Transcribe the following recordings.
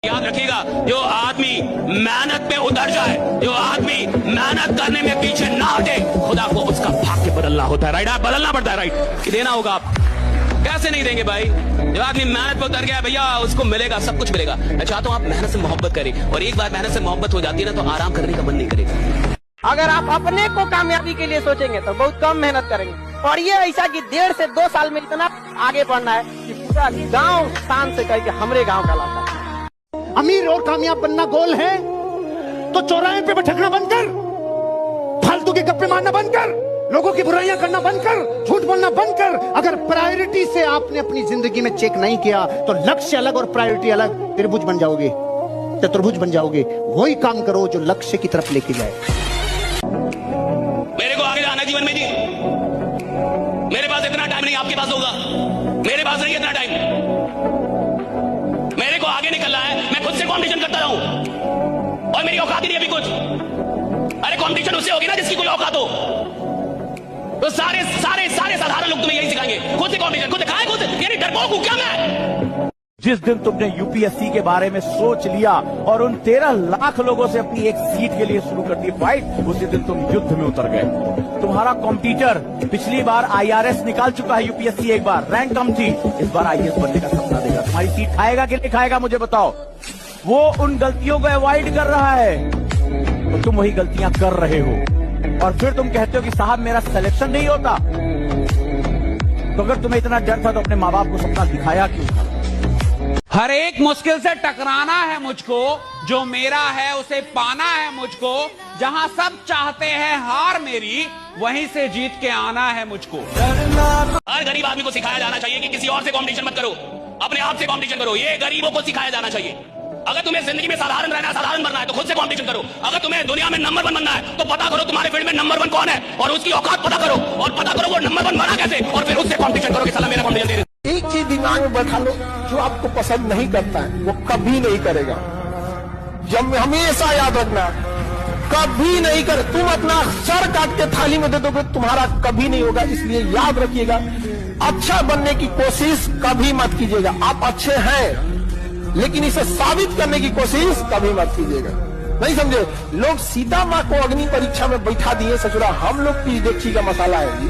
याद रखिएगा, जो आदमी मेहनत में उतर जाए, जो आदमी मेहनत करने में पीछे ना हटे, खुदा को उसका भाग्य बदलना होता है। राइट, आप बदलना पड़ता है। राइट, कि देना होगा। आप कैसे नहीं देंगे भाई? जो आदमी मेहनत पे उतर गया भैया, उसको मिलेगा, सब कुछ मिलेगा। मैं चाहता हूं आप मेहनत से मोहब्बत करें, और एक बार मेहनत से मोहब्बत हो जाती है ना, तो आराम करने का मन नहीं करेगा। अगर आप अपने को कामयाबी के लिए सोचेंगे तो बहुत कम मेहनत करेंगे, और ये ऐसा कि 1.5 से 2 साल में इतना आगे बढ़ना है कि पूरा गांव शान से कहे कि हमरे गांव का लाता है। अमीर और कामयाब बनना गोल है तो चौराहे पे भटकना बंद कर, फालतू के गप्पे मारना बंद कर, लोगों की बुराइयां करना बंद कर, झूठ बोलना बंद कर। अगर प्रायोरिटी से आपने अपनी जिंदगी में चेक नहीं किया तो लक्ष्य अलग और प्रायोरिटी अलग, त्रिभुज बन जाओगे, चतुर्भुज बन जाओगे। वही काम करो जो लक्ष्य की तरफ लेके जाए। मेरे को आगे जाना जीवन में जी, मेरे पास इतना टाइम नहीं, आपके पास होगा, मेरे पास नहीं इतना टाइम। मेरे को आगे निकलना है, मैं खुद से कंपटीशन करता रहूं, और मेरी औकात ही नहीं अभी कुछ। अरे कंपटीशन उससे होगी ना जिसकी कोई औकात हो। तो सारे सारे सारे साधारण लोग तुम्हें यही सिखाएंगे, खुद से कंपटीशन, खुद खाए, खुद यानी डरपोक हूं क्या मैं? जिस दिन तुमने यूपीएससी के बारे में सोच लिया और उन 13 लाख लोगों से अपनी एक सीट के लिए शुरू कर दी फाइट, उसी दिन तुम युद्ध में उतर गए। तुम्हारा कॉम्पिटिटर पिछली बार आईआरएस निकाल चुका है, यूपीएससी एक बार रैंक कम थी, इस बार आईएएस बनने का सपना देगा। तुम्हारी सीट खाएगा कि नहीं खाएगा मुझे बताओ। वो उन गलतियों को अवॉइड कर रहा है तो तुम वही गलतियां कर रहे हो, और फिर तुम कहते हो कि साहब मेरा सिलेक्शन नहीं होता। तो अगर तुम्हें इतना डर था तो अपने माँ बाप को सपना दिखाया क्यों? हर एक मुश्किल से टकराना है मुझको, जो मेरा है उसे पाना है मुझको, जहां सब चाहते हैं हार मेरी, वहीं से जीत के आना है मुझको। हर गरीब आदमी को सिखाया जाना चाहिए कि किसी और से कंपटीशन मत करो, अपने आप से कंपटीशन करो। ये गरीबों को सिखाया जाना चाहिए। अगर तुम्हें जिंदगी में साधारण रहना है, साधारण बनना है, तो खुद से कंपटीशन करो। अगर तुम्हें दुनिया में नंबर 1 बनना है तो पता करो तुम्हारे फील्ड में नंबर 1 कौन है, और उसकी औकात पता करो, और पता करो वो नंबर 1 बना कैसे, और फिर उससे कंपटीशन करो कि साला मेरा कंपटीशन दे दे। एक चीज दिमाग में बैठा लो, जो आपको पसंद नहीं करता है वो कभी नहीं करेगा। जब हमेशा याद रखना, कभी नहीं कर। तुम अपना सर काट के थाली में दे दोगे, तुम्हारा कभी नहीं होगा। इसलिए याद रखिएगा, अच्छा बनने की कोशिश कभी मत कीजिएगा। आप अच्छे हैं लेकिन इसे साबित करने की कोशिश कभी मत कीजिएगा। नहीं समझे? लोग सीता माँ को अग्नि परीक्षा में बैठा दिए, ससुरा हम लोग की देखी का मसाला है जी।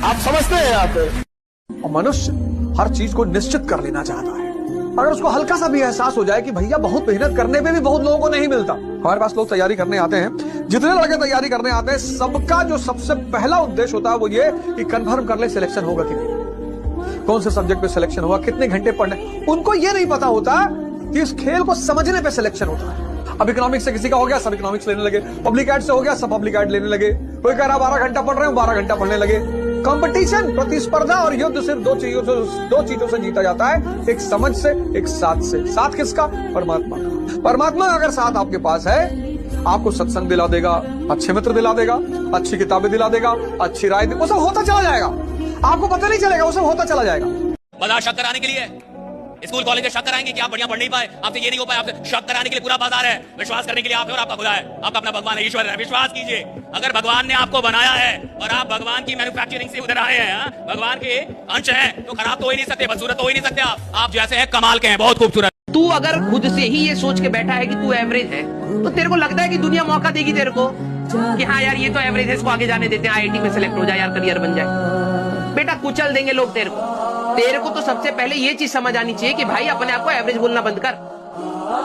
आप समझते हैं? आप मनुष्य हर चीज को निश्चित कर लेना चाहता है। अगर उसको हल्का सा भी एहसास हो जाए कि भैया बहुत मेहनत करने में भी बहुत लोगों को नहीं मिलता। हमारे पास लोग तैयारी करने आते हैं, जितने लड़के तैयारी करने आते हैं, सबका जो सबसे पहला उद्देश्य होता है वो ये कि कंफर्म कर ले सिलेक्शन होगा कि नहीं, कौन से सब्जेक्ट पे सिलेक्शन होगा, कितने घंटे पढ़ने। उनको ये नहीं पता होता कि इस खेल को समझने पे सिलेक्शन होता है। अब इकोनॉमिक्स से किसी का हो गया, सब इकोनॉमिक्स लेने लगे। पब्लिक एड से हो गया, सब पब्लिक एड लेने लगे। कोई कह रहा 12 घंटा पढ़ रहे हो, 12 घंटा पढ़ने लगे। कंपटीशन, प्रतिस्पर्धा और युद्ध सिर्फ दो चीजों से जीता जाता है, एक समझ से, एक साथ से। साथ किसका? परमात्मा का। परमात्मा अगर साथ आपके पास है, आपको सत्संग दिला देगा, अच्छे मित्र दिला देगा, अच्छी किताबें दिला देगा, अच्छी राय, वो सब होता चला जाएगा। आपको पता नहीं चलेगा, वो सब होता चला जाएगा। बाजार शक कराने के लिए स्कूल कॉलेज में शक कराएंगे कि आप बढ़िया पढ़ नहीं पाए, आपसे ये नहीं हो पाए, आपसे शक कराने के लिए पूरा बाजार है। विश्वास करने के लिए आप है और आपका खुदा है, आपका अपना भगवान है, ईश्वर है। विश्वास कीजिए, अगर भगवान ने आपको बनाया है और आप भगवान की मैन्युफैक्चरिंग से उधर आए हैं, भगवान के अंश हैं, तो खराब तो हो ही नहीं सकते, बदसूरत तो हो ही नहीं सकते। आप जैसे हैं कमाल के हैं, बहुत खूबसूरत। तू अगर खुद से ही ये सोच के बैठा है कि तू एवरेज है, तो तेरे को लगता है कि दुनिया मौका देगी तेरे को कि हाँ यार ये तो एवरेज है, इसको आगे जाने देते हैं, आईआईटी में सेलेक्ट हो जाए यार, करियर बन जाए। बेटा कुचल देंगे लोग तेरे को तो सबसे पहले ये चीज समझ आनी चाहिए कि भाई अपने आप को एवरेज बोलना बंद कर,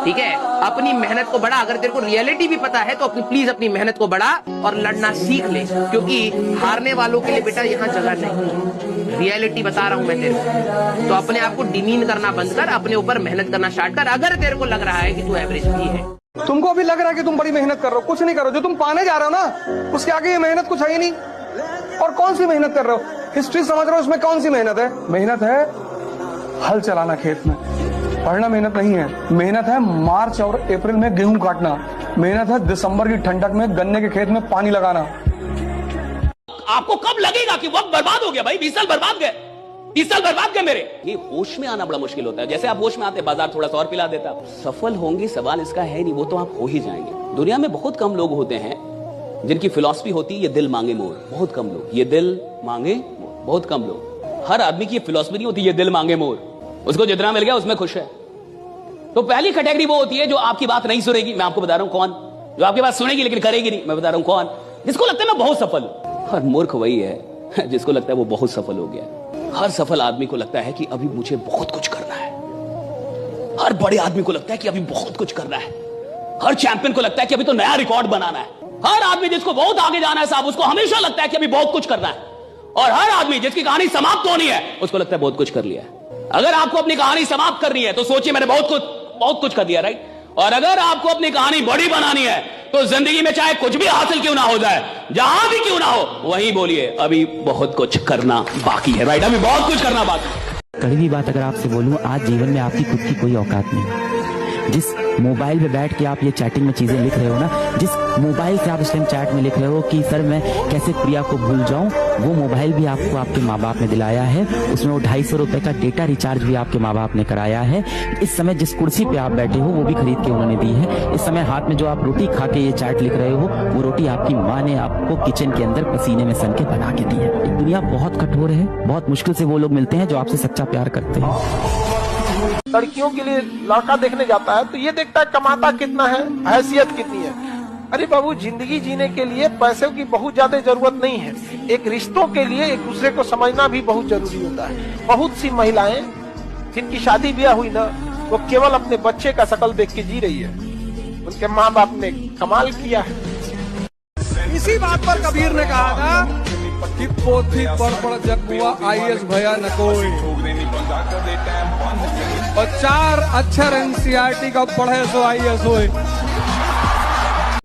ठीक है? अपनी मेहनत को बढ़ा। अगर तेरे को रियलिटी भी पता है तो प्लीज अपनी मेहनत को बढ़ा और लड़ना सीख ले, क्योंकि हारने वालों के लिए बेटा यहाँ जगह नहीं। रियलिटी बता रहा हूं मैं तेरे को, तो अपने आप को डिमीन करना बंद कर, अपने ऊपर मेहनत करना स्टार्ट कर। अगर तेरे को लग रहा है कि तू एवरेज भी है, तुमको अभी लग रहा है कि तुम बड़ी मेहनत कर रहे हो, कुछ नहीं करो। जो तुम पाने जा रहे हो ना, उसके आगे ये मेहनत कुछ है ही नहीं। और कौन सी मेहनत कर रहे हो? हिस्ट्री समझ रहे हो, उसमें कौन सी मेहनत है? मेहनत है हल चलाना खेत में, पढ़ना मेहनत नहीं है। मेहनत है मार्च और अप्रैल में गेहूं काटना, मेहनत है दिसंबर की ठंडक में गन्ने के खेत में पानी लगाना। आपको कब लगेगा कि वक्त बर्बाद हो गया? भाई 20 साल बर्बाद गए, 30 साल बर्बाद गए मेरे। ये होश में आना बड़ा मुश्किल होता है। जैसे आप होश में आते, बाजार थोड़ा सा और पिला देता। सफल होंगे सवाल इसका है नहीं, वो तो आप हो ही जाएंगे। दुनिया में बहुत कम लोग होते हैं जिनकी फिलॉसफी होती है ये दिल मांगे मोर। बहुत कम लोग, ये दिल मांगे मोर, बहुत कम लोग। हर आदमी की ये फिलॉसफी नहीं होती ये दिल मांगे मोर। उसको जितना मिल गया उसमें खुश है। तो पहली कैटेगरी वो होती है जो आपकी बात नहीं सुनेगी, मैं आपको बता रहा हूं कौन, जो आपकी बात सुनेगी लेकिन करेगी नहीं, मैं बता रहा हूं कौन, जिसको लगता है मैं बहुत सफल हूं। और मूर्ख वही है जिसको लगता है वो बहुत सफल हो गया। हर सफल आदमी को लगता है कि अभी मुझे बहुत कुछ करना है, हर बड़े आदमी को लगता है कि अभी बहुत कुछ करना है, हर चैंपियन को लगता है कि अभी तो नया रिकॉर्ड बनाना है, हर आदमी जिसको बहुत आगे जाना है साहब उसको हमेशा लगता है कि अभी बहुत कुछ करना है, और हर आदमी जिसकी कहानी समाप्त होनी है उसको लगता है बहुत कुछ कर लिया है। अगर आपको अपनी कहानी समाप्त करनी है तो सोचिए मैंने बहुत कुछ कर दिया, राइट। और अगर आपको अपनी कहानी बड़ी बनानी है तो जिंदगी में चाहे कुछ भी हासिल क्यों ना हो जाए, जहां भी क्यों ना हो, वहीं बोलिए अभी बहुत कुछ करना बाकी है, राइट, अभी बहुत कुछ करना बाकी है। कड़वी बात अगर आपसे बोलूं, आज जीवन में आपकी खुद की कोई औकात नहीं। जिस मोबाइल पे बैठ के आप ये चैटिंग में चीजें लिख रहे हो ना, जिस मोबाइल से आप इस टाइम चैट में लिख रहे हो कि सर मैं कैसे प्रिया को भूल जाऊं, वो मोबाइल भी आपको आपके माँ बाप ने दिलाया है, उसमें वो 250 रुपए का डेटा रिचार्ज भी आपके माँ बाप ने कराया है। इस समय जिस कुर्सी पे आप बैठे हो वो भी खरीद के उन्होंने दी है। इस समय हाथ में जो आप रोटी खा के ये चैट लिख रहे हो, वो रोटी आपकी माँ ने आपको किचन के अंदर पसीने में सन के बना के दी है। दुनिया बहुत कठोर है, बहुत मुश्किल से वो लोग मिलते हैं जो आपसे सच्चा प्यार करते हैं। लड़कियों के लिए लड़का देखने जाता है तो ये देखता है कमाता कितना है, हैसियत कितनी है। अरे बाबू, जिंदगी जीने के लिए पैसों की बहुत ज्यादा जरूरत नहीं है, एक रिश्तों के लिए एक दूसरे को समझना भी बहुत जरूरी होता है। बहुत सी महिलाएं जिनकी शादी ब्याह हुई ना, वो केवल अपने बच्चे का शकल देख के जी रही है, उनके माँ बाप ने कमाल किया है। इसी बात पर कबीर ने कहा था कि पोथी पढ़ जगुआ IAS भया न कोई, और 4 अक्षर NCERT का पढ़े सो IAS होए।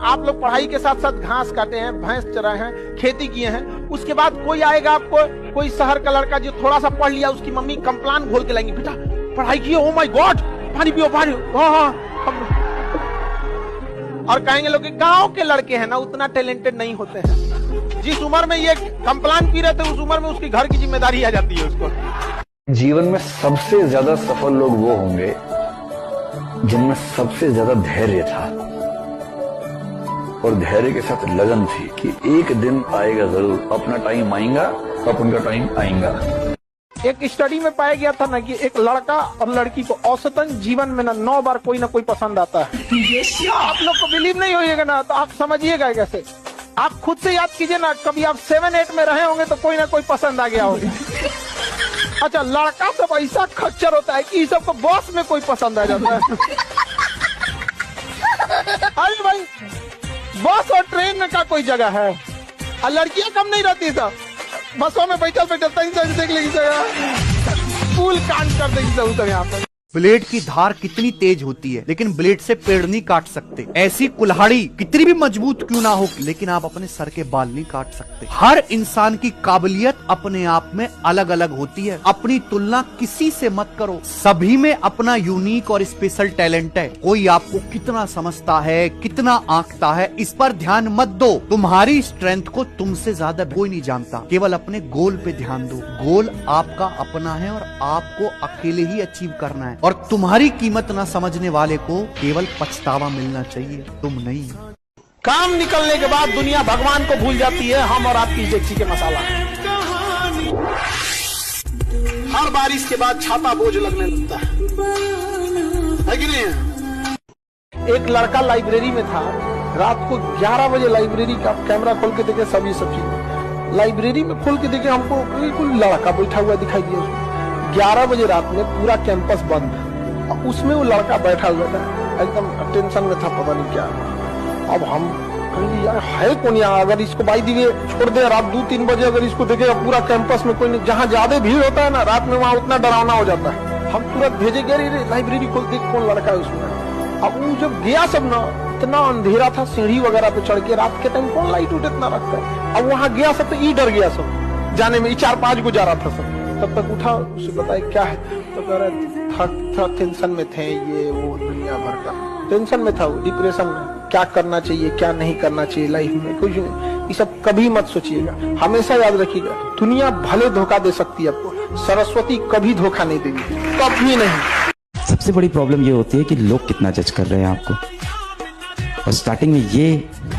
आप लोग पढ़ाई के साथ साथ घास काटे हैं, भैंस चराए हैं, खेती किए हैं, उसके बाद कोई आएगा आपको, कोई शहर का लड़का जो थोड़ा सा पढ़ लिया, उसकी मम्मी कंप्लान घोल के लाएंगी, बेटा पढ़ाई किए, ओ माय गॉड पानी पियो पानी, हाँ। और कहेंगे लोग गांव के लड़के हैं ना उतना टैलेंटेड नहीं होते हैं। जिस उम्र में ये कंप्लान पी रहे थे उस उम्र में उसकी घर की जिम्मेदारी आ जाती है उसको। जीवन में सबसे ज्यादा सफल लोग वो होंगे जिनमें सबसे ज्यादा धैर्य था और धैर्य के साथ लगन थी कि एक दिन आएगा जरूर, अपना टाइम आएगा, अपन का टाइम आएगा। एक स्टडी में पाया गया था ना कि एक लड़का और लड़की को औसतन जीवन में ना 9 बार कोई ना कोई पसंद आता है। आप लोग को बिलीव नहीं होइएगा ना तो आप समझिएगा कैसे। आप खुद से याद कीजिए ना, कभी आप 7-8 में रहे होंगे तो कोई ना कोई पसंद आ गया होगा। अच्छा, लड़का सब ऐसा खच्चर होता है कि सबको बॉस में कोई पसंद आ जाता है। अरे भाई, बस और ट्रेन का कोई जगह है, और लड़कियां कम नहीं रहती सब, बसों में बैठल देख लेगी जगह फूल कांड कर देगी सब यहाँ पर। ब्लेड की धार कितनी तेज होती है लेकिन ब्लेड से पेड़ नहीं काट सकते। ऐसी कुल्हाड़ी कितनी भी मजबूत क्यों ना हो लेकिन आप अपने सर के बाल नहीं काट सकते। हर इंसान की काबिलियत अपने आप में अलग अलग होती है। अपनी तुलना किसी से मत करो, सभी में अपना यूनिक और स्पेशल टैलेंट है। कोई आपको कितना समझता है, कितना आंकता है, इस पर ध्यान मत दो। तुम्हारी स्ट्रेंथ को तुमसे ज्यादा कोई नहीं जानता। केवल अपने गोल पे ध्यान दो। गोल आपका अपना है और आपको अकेले ही अचीव करना है, और तुम्हारी कीमत ना समझने वाले को केवल पछतावा मिलना चाहिए, तुम नहीं। काम निकलने के बाद दुनिया भगवान को भूल जाती है, हम और आपकी डेगची के मसाला। हर बारिश के बाद छाता बोझ लगने लगता है कि नहीं? एक लड़का लाइब्रेरी में था, रात को 11 बजे लाइब्रेरी का कैमरा खोल के देखे, सभी चीज लाइब्रेरी में खोल के देखे, हमको कोई लड़का बैठा हुआ दिखाई दिया। 11 बजे रात में पूरा कैंपस बंद है, उसमें वो लड़का बैठा हुआ था, एकदम टेंशन में था, पता नहीं क्या। अब हम कहेंगे यार है कौन यहाँ, अगर इसको बाई दिए छोड़ दे रात 2-3 बजे, अगर इसको देखे पूरा कैंपस में कोई नहीं, जहाँ ज्यादा भीड़ होता है ना रात में, वहाँ उतना डरावना हो जाता है। हम तुरंत भेजे गए लाइब्रेरी खोल देख कौन लड़का है उसमें। अब वो जब गया सब ना, इतना अंधेरा था, सीढ़ी वगैरह पे चढ़ के, रात के टाइम कौन लाइट उठ इतना रखता है। अब वहाँ गया सब तो डर गया सब जाने में, 4-5 को जा रहा था सब। तब तक उठा, उसे बताया क्या है, तो कह रहा था टेंशन में थे, ये वो दुनिया भर का टेंशन में था, वो डिप्रेशन में, क्या करना चाहिए क्या नहीं करना चाहिए लाइफ में, कुछ ये सब कभी मत सोचिएगा। हमेशा याद रखिएगा, दुनिया भले धोखा दे सकती है आपको, सरस्वती कभी धोखा नहीं देगी, कभी नहीं। सबसे बड़ी प्रॉब्लम ये होती है कि लोग कितना जज कर रहे हैं आपको, और स्टार्टिंग में ये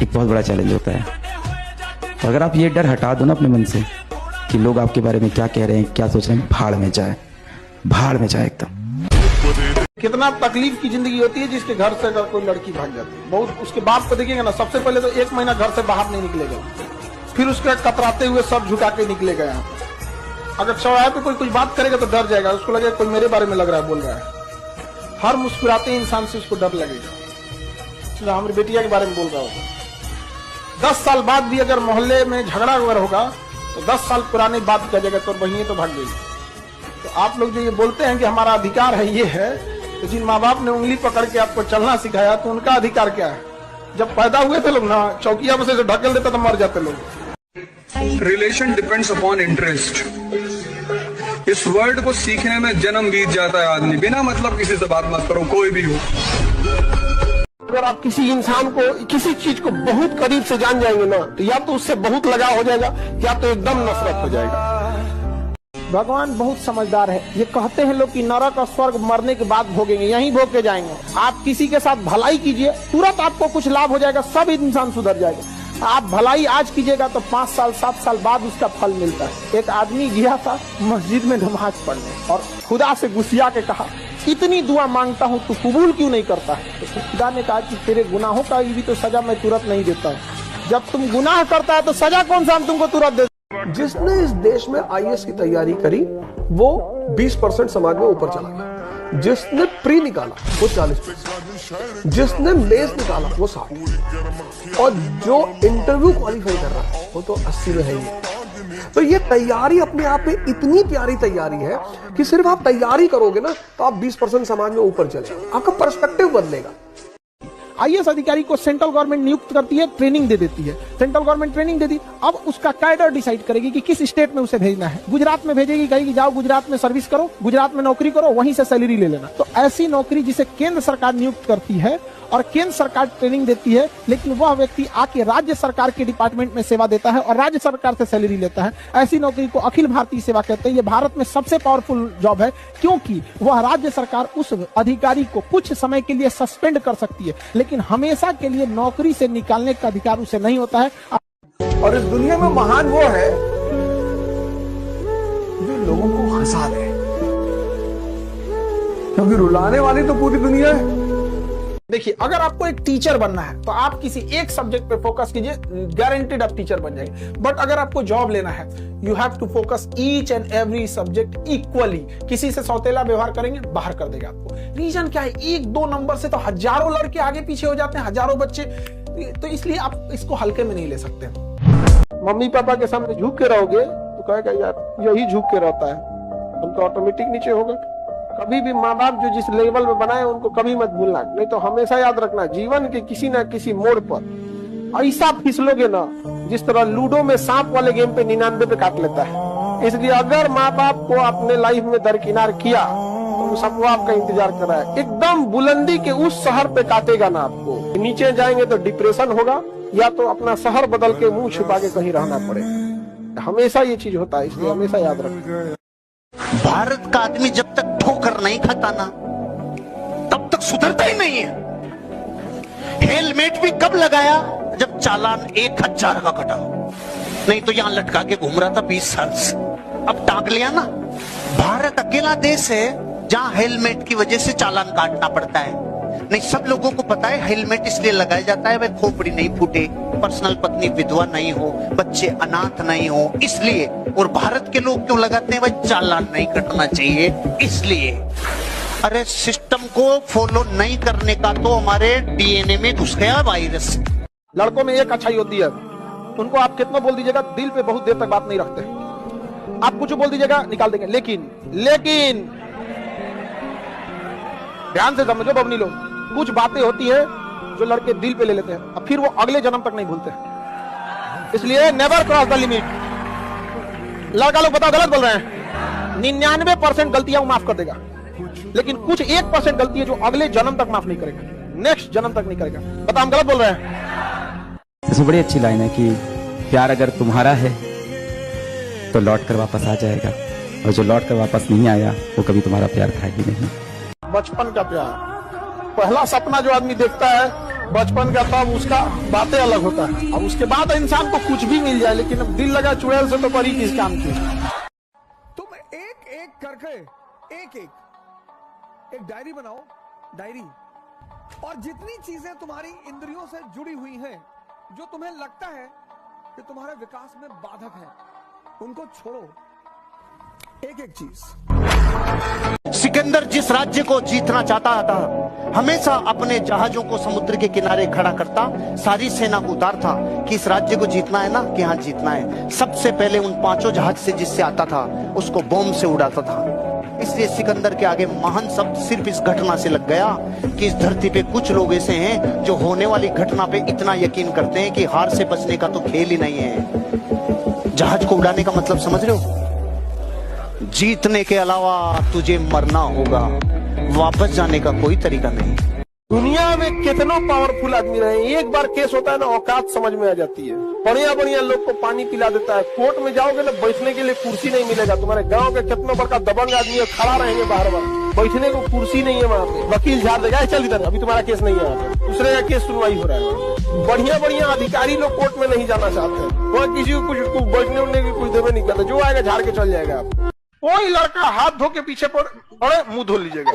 एक बहुत बड़ा चैलेंज होता है। तो अगर आप ये डर हटा दो ना अपने मन से कि लोग आपके बारे में क्या कह रहे हैं, क्या सोच रहे हैं, भाड़ में जाए एकदम। कितना तकलीफ की जिंदगी होती है जिसके घर से अगर कोई लड़की भाग जाती है। बहुत उसके बाप को देखिएगा ना, सबसे पहले तो 1 महीना घर से बाहर नहीं निकलेगा, फिर उसके कतराते हुए सब झुका के निकलेगा यहाँ पे। अगर चौराहे पे कोई कुछ बात करेगा तो डर जाएगा, उसको लगेगा कोई मेरे बारे में लग रहा है बोल रहा है। हर मुस्कुराते इंसान से उसको डर लगेगा। हमारी बेटिया के बारे में बोल रहा होगा, 10 साल बाद भी अगर मोहल्ले में झगड़ा वगैरह होगा तो 10 साल पुरानी बात कर जाएगा, तो बहनी तो भाग गई। तो आप लोग जो ये बोलते हैं कि हमारा अधिकार है, ये है, तो जिन माँ बाप ने उंगली पकड़ के आपको चलना सिखाया तो उनका अधिकार क्या है? जब पैदा हुए थे लोग ना, चौकिया में से ढकेल देता तो मर जाते लोग। Relation depends upon interest. इस वर्ड को सीखने में जन्म बीत जाता है आदमी। बिना मतलब किसी से बात मत करो, कोई भी हो। अगर आप किसी इंसान को, किसी चीज को बहुत करीब से जान जाएंगे ना, तो या तो उससे बहुत लगाव हो जाएगा या तो एकदम नफरत हो जाएगा। भगवान बहुत समझदार है। ये कहते हैं लोग कि नरक और स्वर्ग मरने के बाद भोगेंगे, यहीं भोग के जाएंगे। आप किसी के साथ भलाई कीजिए, तुरंत आपको कुछ लाभ हो जाएगा, सब इंसान सुधर जाएगा। आप भलाई आज कीजिएगा तो 5 साल 7 साल बाद उसका फल मिलता है। एक आदमी गया था मस्जिद में नमाज पढ़ने और खुदा से गुस्सिया के कहा, इतनी दुआ मांगता हूँ तू कबूल क्यों नहीं करता है? तो खुदा ने कहा कि तेरे गुनाहों का भी तो सजा मैं तुरंत नहीं देता हूँ। जब तुम गुनाह करता है तो सजा कौन सा हम तुमको तुरंत दे? जिसने इस देश में IAS की तैयारी करी वो 20% समाज में ऊपर चला गया। जिसने प्री निकाला वो 40%, जिसने मेंस निकाला वो 60%, और जो इंटरव्यू क्वालिफाई कर रहा है वो तो 80 में है ही। तो ये तैयारी अपने आप में इतनी प्यारी तैयारी है कि सिर्फ आप तैयारी करोगे ना तो आप 20% समाज में ऊपर चले, आपका पर्सपेक्टिव बदलेगा। IAS अधिकारी को सेंट्रल गवर्नमेंट नियुक्त करती है, ट्रेनिंग दे देती है। सेंट्रल गवर्नमेंट ट्रेनिंग दे दी, अब उसका कैडर डिसाइड करेगी कि किस स्टेट में उसे भेजना है। गुजरात में भेजेगी, कहेगी जाओ गुजरात में सर्विस करो, गुजरात में नौकरी करो, वहीं से सैलरी ले लेना। तो ऐसी नौकरी जिसे केंद्र सरकार नियुक्त करती है और केंद्र सरकार ट्रेनिंग देती है, लेकिन वह व्यक्ति आके राज्य सरकार के डिपार्टमेंट में सेवा देता है और राज्य सरकार से सैलरी लेता है, ऐसी नौकरी को अखिल भारतीय सेवा कहते हैं। ये भारत में सबसे पावरफुल जॉब है, क्योंकि वह राज्य सरकार उस अधिकारी को कुछ समय के लिए सस्पेंड कर सकती है, लेकिन हमेशा के लिए नौकरी से निकालने का अधिकार उसे नहीं होता है। और इस दुनिया में महान वो है जो लोगों को हंसा दे, क्योंकि रुलाने वाली तो पूरी दुनिया है। देखिए, अगर आपको एक टीचर बनना है तो आप किसी एक सब्जेक्ट पे फोकस कीजिए, गारंटीड आप टीचर बन जाएंगे। बट अगर आपको जॉब लेना है, you have to focus each and every subject equally. किसी से सौतेला व्यवहार करेंगे, बाहर कर देगा आपको। रीजन क्या है? 1-2 नंबर से तो हजारों लड़के आगे पीछे हो जाते हैं, हजारों बच्चे। तो इसलिए आप इसको हल्के में नहीं ले सकते। मम्मी पापा के सामने झुक के रहोगे तो कहेगा यार यही झुक के रहता है, हम तो ऑटोमेटिक नीचे होगा। कभी भी माँ बाप जो जिस लेवल में बनाए उनको कभी मत भूलना, नहीं तो हमेशा याद रखना जीवन के किसी ना किसी मोड़ पर ऐसा फिसलोगे ना, जिस तरह लूडो में सांप वाले गेम पे 99 पे काट लेता है। इसलिए अगर माँ बाप को अपने लाइफ में दरकिनार किया तो सबको आपका इंतजार कर रहा है। एकदम बुलंदी के उस शहर पे काटेगा ना आपको, नीचे जाएंगे तो डिप्रेशन होगा, या तो अपना शहर बदल के मुंह छुपा के कहीं रहना पड़ेगा। हमेशा ये चीज होता है, इसलिए हमेशा याद रखना। भारत का आदमी जब तक ठोकर नहीं खाता ना तब तक सुधरता ही नहीं है। हेलमेट भी कब लगाया? जब चालान 1000 का कटा, नहीं तो यहां लटका के घूम रहा था 20 साल से, अब टांग लिया ना। भारत अकेला देश है जहां हेलमेट की वजह से चालान काटना पड़ता है। नहीं, सब लोगों को पता है हेलमेट इसलिए लगाया जाता है भाई खोपड़ी नहीं फूटे, पर्सनल पत्नी विधवा नहीं हो, बच्चे अनाथ नहीं हो, इसलिए। और भारत के लोग क्यों लगाते हैं भाई? चालान नहीं कटना चाहिए इसलिए। अरे सिस्टम को फॉलो नहीं करने का तो हमारे DNA में घुस गया वायरस। लड़कों में एक अच्छाई होती है, उनको आप कितना बोल दीजिएगा दिल पे बहुत देर तक बात नहीं रखते। आप कुछ बोल दीजिएगा निकाल देंगे, लेकिन ध्यान से समझो बबनी लोग, कुछ बातें होती है जो लड़के दिल पे ले लेते हैं, अब फिर वो अगले जन्म तक नहीं भूलते। इसलिए नेवर क्रॉस द लिमिट। लड़का लोग बताओ गलत बोल रहे हैं? 99% गलतियां वो माफ कर देगा, लेकिन कुछ 1% गलती है जो अगले जन्म तक माफ नहीं करेगा, नेक्स्ट जन्म तक नहीं करेगा। बताओ हम गलत बोल रहे हैं? इसमें बड़ी अच्छी लाइन है कि प्यार अगर तुम्हारा है तो लौट कर वापस आ जाएगा, और जो लौट कर वापस नहीं आया वो कभी तुम्हारा प्यार था ही नहीं। बचपन का प्यार, पहला सपना जो आदमी देखता है बचपन का, तब उसका बातें अलग होता है। अब उसके बाद इंसान को कुछ भी मिल जाए, लेकिन अब दिल लगा चुड़ैल से तो बड़ी किस काम की। तुम एक एक करके एक एक डायरी बनाओ, डायरी, और जितनी चीजें तुम्हारी इंद्रियों से जुड़ी हुई हैं, जो तुम्हें लगता है कि तुम्हारे विकास में बाधक है, उनको छोड़ो, एक एक चीज। सिकंदर जिस राज्य को जीतना चाहता था, हमेशा अपने जहाजों को समुद्र के किनारे खड़ा करता, सारी सेना को उतारता कि इस राज्य को जीतना है ना, कि हाँ जीतना है। सबसे पहले उन 5 जहाज से जिससे आता था उसको बॉम्ब से उड़ाता था। इसलिए सिकंदर के आगे महान शब्द सिर्फ इस घटना से लग गया कि इस धरती पे कुछ लोग ऐसे हैं जो होने वाली घटना पे इतना यकीन करते हैं कि हार से बचने का तो खेल ही नहीं है। जहाज को उड़ाने का मतलब समझ रहे हो? जीतने के अलावा तुझे मरना होगा, वापस जाने का कोई तरीका नहीं। दुनिया में कितनों पावरफुल आदमी रहे, एक बार केस होता है ना, औकात समझ में आ जाती है। बढ़िया बढ़िया लोग को पानी पिला देता है। कोर्ट में जाओगे ना, बैठने के लिए कुर्सी नहीं मिलेगा। तुम्हारे गांव के कितना बड़का दबंग आदमी है, खड़ा रहेंगे बार बार, बैठने को कुर्सी नहीं है वहाँ पे। वकील झाड़ देगा, चल इधर, अभी तुम्हारा केस नहीं है, दूसरे का केस सुनवाई हो रहा है। बढ़िया बढ़िया अधिकारी लोग कोर्ट में नहीं जाना चाहते, वहाँ किसी को कुछ बैठने उठने की कुछ देवे नहीं करता, जो आएगा झाड़ के चल जाएगा। आपको कोई लड़का हाथ धो के पीछे पड़े, मुंह धो लीजिएगा।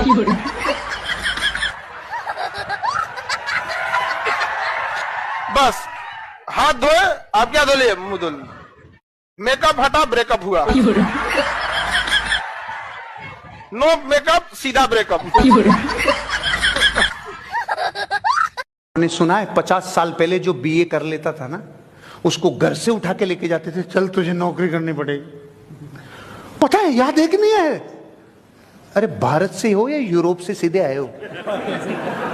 बस हाथ धोए, आप क्या धो लिए, मुंह धो लिए। मेकअप हटा, ब्रेकअप हुआ। नो मेकअप, सीधा ब्रेकअप। मैंने सुना है 50 साल पहले जो बीए कर लेता था ना, उसको घर से उठा के लेके जाते थे, चल तुझे नौकरी करनी पड़ेगी। पता है, याद है कि नहीं है? अरे भारत से हो या यूरोप से सीधे आए हो,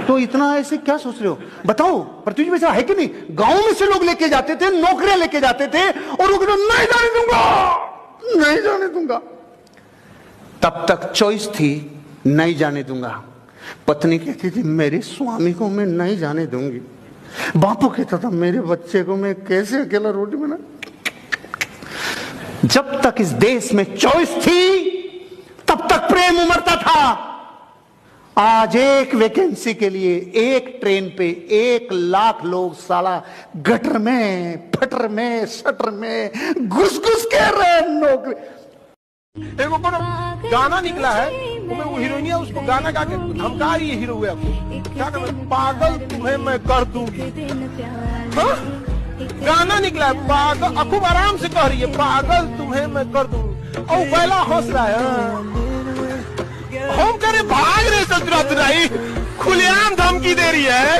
तो इतना ऐसे क्या सोच रहे हो? बताओ, पृथ्वी में ऐसा है कि नहीं? गांव में से लोग लेके जाते थे, नौकरियां लेके जाते थे, और वो नहीं जाने दूंगा, नहीं जाने दूंगा। तब तक चॉइस थी, नहीं जाने दूंगा। पत्नी कहती थी, मेरे स्वामी को मैं नहीं जाने दूंगी। बापू कहता था, मेरे बच्चे को मैं कैसे अकेला रोटी बना। जब तक इस देश में चॉइस थी, तब तक प्रेम उमड़ता था। आज एक वैकेंसी के लिए एक ट्रेन पे 1 लाख लोग साला गटर में, फटर में, शटर में घुस घुस के रहे नौकरी। एक ऊपर गाना निकला है, वो हीरोइनिया उसको गाना गा के धमका रही है हीरो हुए आपको, क्या कर, पागल तुम्हें मैं कर दूंगी। हाँ? गाना निकला है, पागल, खूब आराम से कह रही है, पागल तुम्हें मैं कर दूंगी, और पहला हंस रहा है। हम करे भाग रहे ससुराई, खुलेआम धमकी दे रही है,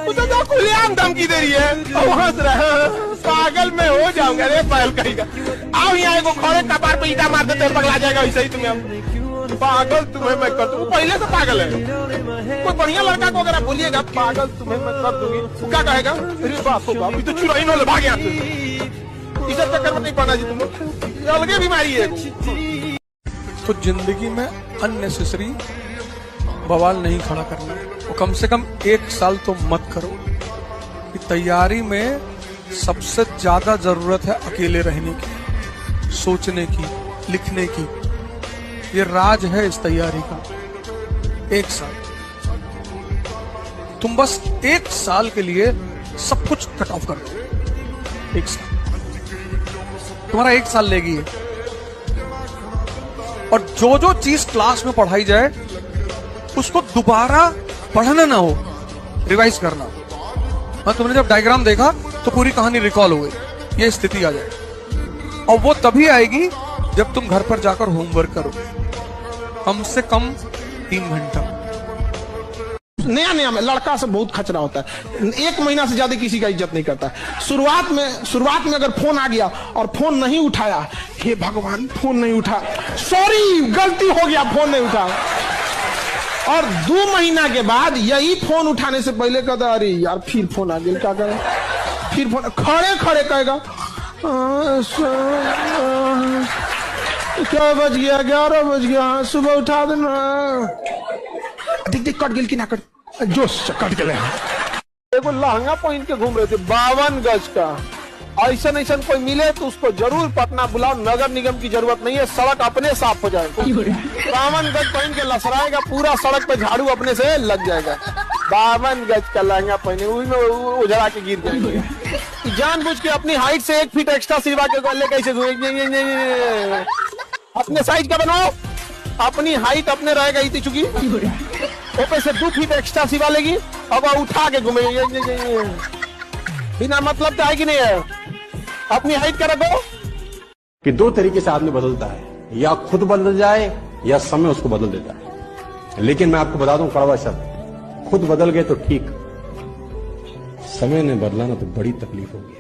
उसे तो खुलेआम धमकी दे रही है, और हंस रहा है, पागल मैं हो जाऊंगा रे पायल कहेगा। आओ यहाँ को खड़े कपार पे ईटा मार देते पगला जाएगा, वैसे ही तुम्हें पागल तुम्हें मैं कर दूंगी। पहले से पागल है। कोई बढ़िया लड़का को अगर आप बोलिएगा पागल तुम्हें मैं कर दूंगी, वो क्या कहेगा, अरे बाप रे बाप, ये तो चुराई न भाग यहाँ से। इस चक्कर में नहीं पड़ना जी, तुम अलगे बीमारी है। तो जिंदगी में अननेसेसरी बवाल नहीं खड़ा करना, वो कम से कम 1 साल तो मत करो। कि तैयारी में सबसे ज्यादा जरूरत है अकेले रहने की, सोचने की, लिखने की। ये राज है इस तैयारी का। 1 साल तुम बस 1 साल के लिए सब कुछ कट ऑफ कर दो। 1 साल तुम्हारा 1 साल लेगी, और जो जो चीज क्लास में पढ़ाई जाए उसको दोबारा पढ़ना ना हो, रिवाइज करना। हाँ, तुमने जब डायग्राम देखा तो पूरी कहानी रिकॉल हो गई, ये स्थिति आ जाए। और वो तभी आएगी जब तुम घर पर जाकर होमवर्क करो, कम से कम 3 घंटा। नया नया में लड़का से बहुत खचरा होता है, 1 महीना से ज्यादा किसी का इज्जत नहीं करता है। शुरुआत में अगर फोन आ गया और फोन नहीं उठाया, हे भगवान फोन नहीं उठा, सॉरी गलती हो गया, फोन नहीं उठा। और 2 महीना के बाद यही फोन उठाने से पहले कहता, अरे यार फिर फोन आ गया, क्या करें, फिर फोन, खड़े खड़े कहेगा क्या बज गया, 11 बज गया, सुबह उठा देना। देख देख कट गिल की ना कट, जोश कट गए। देखो लहंगा पहन के घूम रहे थे 52 गज का। ऐसा ऐसा कोई मिले तो उसको जरूर पटना बुलाओ, नगर निगम की जरूरत नहीं है, सड़क अपने साफ हो जाएगा। 52 गज पहन के लसराएगा, पूरा सड़क पे झाड़ू अपने से लग जाएगा। 52 गज का लहंगा पहने, उजड़ा के गिर जाएंगे। जानबूझ के अपनी हाइट से 1 फीट एक्स्ट्रा सिरवा के लेके कैसे अपने साइज का बनाओ, अपनी हाइट अपने रहेगा इतनी चुकी, ऊपर से 2 फीट एक्स्ट्रा सिवा लेगी, अब उठा के घूमेगी ये। बिना मतलब का है कि नहीं है? अपनी हाइट का रखो। कि 2 तरीके से आदमी बदलता है, या खुद बदल जाए या समय उसको बदल देता है। लेकिन मैं आपको बता दूं कड़वा शब्द, खुद बदल गए तो ठीक, समय ने बदला ना तो बड़ी तकलीफ होगी।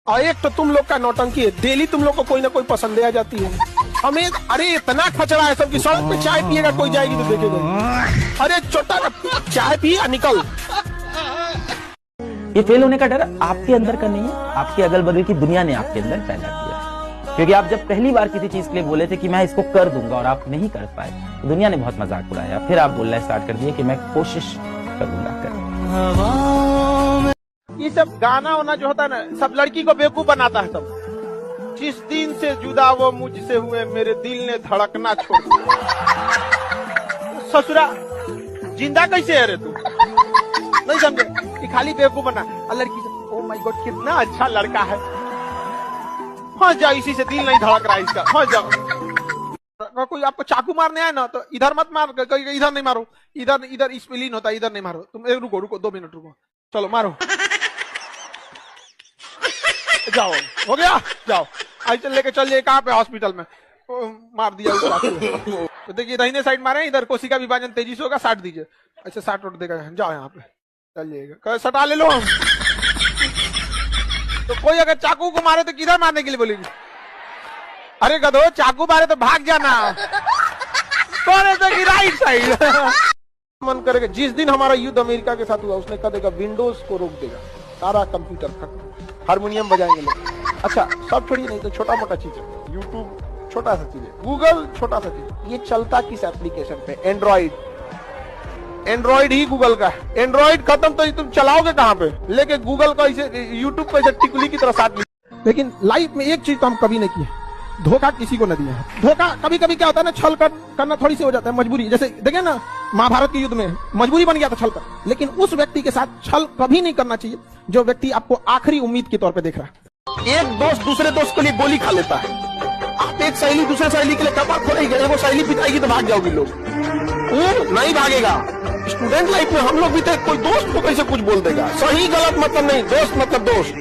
और एक तो तुम लोग का नौटंकी है, डेली तुम लोग को कोई ना कोई पसंद आ जाती है हमें। अरे इतना खचड़ा है सबकी, सड़क पे चाय पिएगा कोई जाएगी तो देखेगा, अरे छोटा चाय पी निकल। ये फेल होने का डर आपके अंदर का नहीं है, आपके अगल बगल की दुनिया ने आपके अंदर पैदा किया है। क्योंकि आप जब पहली बार किसी चीज के लिए बोले थे कि मैं इसको कर दूंगा और आप नहीं कर पाए, तो दुनिया ने बहुत मजाक उड़ाया। फिर आप बोलना स्टार्ट कर दिए कि मैं कोशिश करूंगा। ये सब गाना होना जो होता है ना, सब लड़की को बेवकूफ बनाता है। सब जिस दिन से जुदा वो मुझसे हुए, मेरे दिल ने धड़कना छोड़ दिया। ससुरा जिंदा कैसे है रे तू? नहीं समझे कि खाली बेवकूफ बना। और लड़की से ओ माय गॉड कितना अच्छा लड़का है, फंस जाओ इसी से, दिल नहीं धड़क रहा है इसका, फंस जाओ। कोई आपको चाकू मारने आए ना तो इधर मत मार, इधर नहीं मारो, इधर इधर स्पेलिन होता है, इधर नहीं मारो। तुम रुको रुको 2 मिनट रुको, चलो मारो, जाओ हो गया, जाओ आज लेके चल जाइए कहाँ पे, हॉस्पिटल में। मार दिया उस चाकू। तो देखिए दाहिने साइड मारे, इधर कोशिका विभाजन तेजी से होगा, 60 दीजिए। अच्छा 60 उठ देगा, जाओ यहाँ पे चल जाइएगा, सटा ले लो हम। तो कोई अगर चाकू को मारे तो किधर मारने के लिए बोलेगी? अरे गधो, चाकू मारे तो भाग जाना, कौन की राइट साइड। मन करेगा जिस दिन हमारा युद्ध अमेरिका के साथ हुआ, उसने कह देगा विंडोज को रोक देगा, सारा कंप्यूटर खत्म, हारमोनियम बजाएंगे लोग। अच्छा सब छोड़िए, नहीं तो छोटा मोटा चीज है, यूट्यूब छोटा सा चीज है, गूगल छोटा सा चीज। ये चलता किस एप्लीकेशन पे? एंड्रॉइड ही गूगल का है। एंड्रॉइड खत्म तो तुम चलाओगे कहाँ पे? लेके गूगल को ऐसे, यूट्यूब को ऐसे टिकुली की तरह साथ। लेकिन लाइफ में एक चीज तो हम कभी नहीं किए, धोखा किसी को न दिया है। धोखा कभी कभी क्या होता है ना, छल करना थोड़ी सी हो जाता है, मजबूरी। जैसे देखिए ना महाभारत के युद्ध में मजबूरी बन गया था छल कर, लेकिन उस व्यक्ति के साथ छल कभी नहीं करना चाहिए जो व्यक्ति आपको आखिरी उम्मीद के तौर पे देख रहा है। एक दोस्त दूसरे दोस्त के लिए गोली खा लेता है, आप एक सहेली दूसरे सहेली के लिए कपाट खोलेंगे, वो सहेली पिटाएगी तो भाग जाओगे लोग, वो नहीं भागेगा। स्टूडेंट लाइफ में हम लोग भी थे, कोई दोस्त को कैसे कुछ बोल देगा, सही गलत मतलब नहीं, दोस्त मतलब दोस्त।